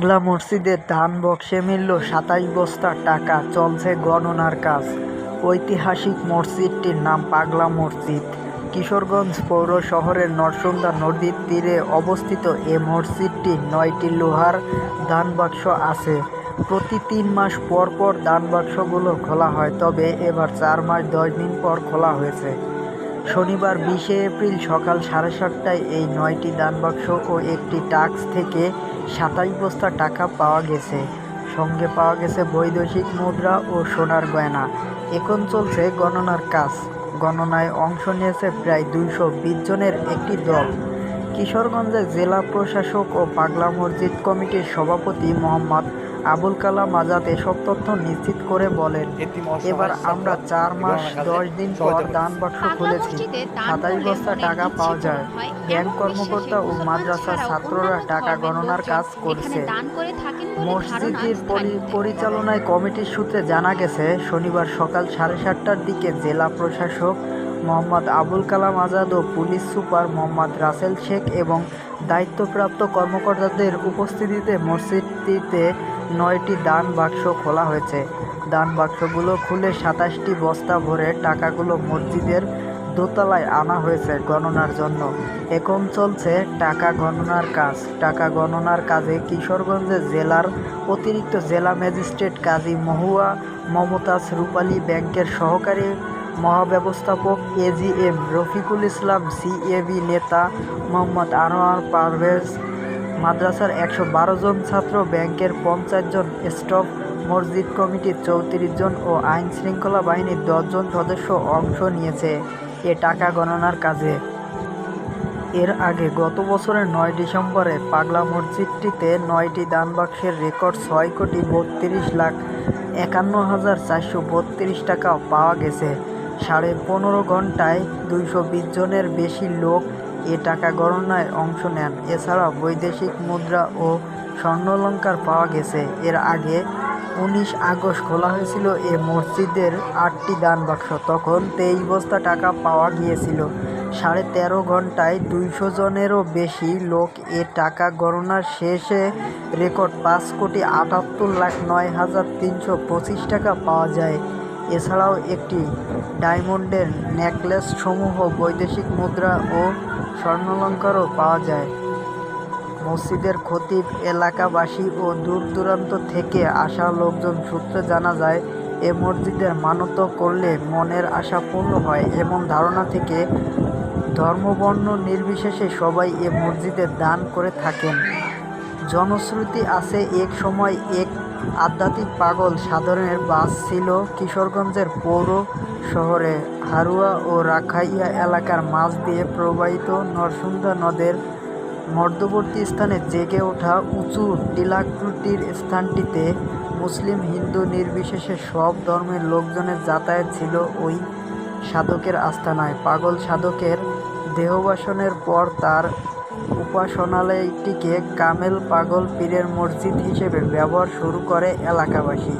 পাগলা মসজিদের দান বক্সে মিলল ২৭ বস্তা টাকা, চলছে গণনার কাজ। ঐতিহাসিক মসজিদটির নাম পাগলা মসজিদ। কিশোরগঞ্জ পৌর শহরের নরসুন্দা নদীর তীরে অবস্থিত এ মসজিদটি ৯টি লোহার দান বাক্স আছে। প্রতি ৩ মাস পর পর দান বাক্সগুলো খোলা হয়, তবে এবার ৪ মাস ১০ দিন পর খোলা হয়েছে। শনিবার ২০শে এপ্রিল সকাল ৭:৩০টায় এই ৯টি দানবাক্স ও একটি টাস্ক থেকে ২৭ বস্তা টাকা পাওয়া গেছে। সঙ্গে পাওয়া গেছে বৈদেশিক মুদ্রা ও সোনার গয়না। এখন চলছে গণনার কাজ। গণনায় অংশ নিয়েছে প্রায় ২২০ জনের একটি দল। কিশোরগঞ্জের জেলা প্রশাসক ও পাগলা মসজিদ কমিটির সভাপতি মোহাম্মদ আবুল কালাম আজাদ এসব তথ্য নিশ্চিত করে বলেন, এবার আমরা ৪ মাস ১০ দিন পর দান বাক্স খুলেছি, ২৭ বস্তা টাকা পাওয়া যায়। ব্যাংক কর্মকর্তা ও মাদ্রাসার ছাত্ররা টাকা গণনার কাজ করছে। মসজিদের পরিচালনায় কমিটির সূত্রে জানা গেছে, শনিবার সকাল 7:30টার দিকে জেলা প্রশাসক মোহাম্মদ আবুল কালাম আজাদ ও পুলিশ সুপার মোহাম্মদ রাসেল শেখ এবং দায়িত্বপ্রাপ্ত কর্মকর্তাদের উপস্থিতিতে মসজিদটিতে ৯টি দান বাক্স খোলা হয়েছে। দান বাক্সগুলো খুলে ২৭টি বস্তা ভরে টাকাগুলো মসজিদের দোতলায় আনা হয়েছে গণনার জন্য। এখন চলছে টাকা গণনার কাজ। টাকা গণনার কাজে কিশোরগঞ্জের জেলার অতিরিক্ত জেলা ম্যাজিস্ট্রেট কাজী মহুয়া মমতাজ রূপালী, ব্যাংকের সহকারী মহাব্যবস্থাপক এজিএম রফিকুল ইসলাম, সিএবি নেতা মোহাম্মদ আনোয়ার পারভেজ, মাদ্রাসার ১১২ জন ছাত্র, ব্যাংকের ৫০ জন স্টাফ, মসজিদ কমিটির ৩৪ জন ও আইন শৃঙ্খলা বাহিনীর ১০ জন সদস্য অংশ নিয়েছে এ টাকা গণনার কাজে। এর আগে গত বছরের ৯ ডিসেম্বরে পাগলা মসজিদটিতে ৯টি দানবাক্সের রেকর্ড ৬,৩২,৫১,৪৩২ টাকা পাওয়া গেছে। ১৫.৫ ঘণ্টায় ২২০ জনের বেশি লোক এ টাকা গণনায় অংশ নেন। এছাড়া বৈদেশিক মুদ্রা ও স্বর্ণালংকার পাওয়া গেছে। এর আগে ১৯ আগস্ট খোলা হয়েছিল এ মসজিদের ৮টি দান বাক্স। তখন ২৩ বস্তা টাকা পাওয়া গিয়েছিল। ১৩.৫ ঘণ্টায় ২০০ জনেরও বেশি লোক এ টাকা গণনা শেষে রেকর্ড ৫,৭৮,০৯,৩২৫ টাকা পাওয়া যায়। এছাড়াও একটি ডায়মন্ডের নেকলেস সমূহ বৈদেশিক মুদ্রা ও স্বর্ণালংকারও পাওয়া যায়। মসজিদের খতিব, এলাকাবাসী ও দূর দূরান্ত থেকে আসা লোকজন সূত্রে জানা যায়, এ মসজিদের মানত করলে মনের আশা পূর্ণ হয় এমন ধারণা থেকে ধর্মবর্ণ নির্বিশেষে সবাই এ মসজিদে দান করে থাকেন। জনশ্রুতি আছে, এক সময় এক আধ্যাত্মিক পাগল সাধনের বাস ছিল কিশোরগঞ্জের পৌর শহরে হারুয়া ও রাখাইয়া এলাকার মাঝ দিয়ে প্রবাহিত নরসুন্দা নদের মধ্যবর্তী স্থানে জেগে ওঠা উঁচু টিলাকৃতির স্থানটিতে মুসলিম হিন্দু নির্বিশেষে সব ধর্মের লোকজনের যাতায়াত ছিল ওই সাধকের আস্তানায়। পাগল সাধকের দেহবাসনের পর তার উপাসনালয়টিকে কামেল পাগল পীরের মসজিদ হিসেবে ব্যবহার শুরু করে এলাকাবাসী।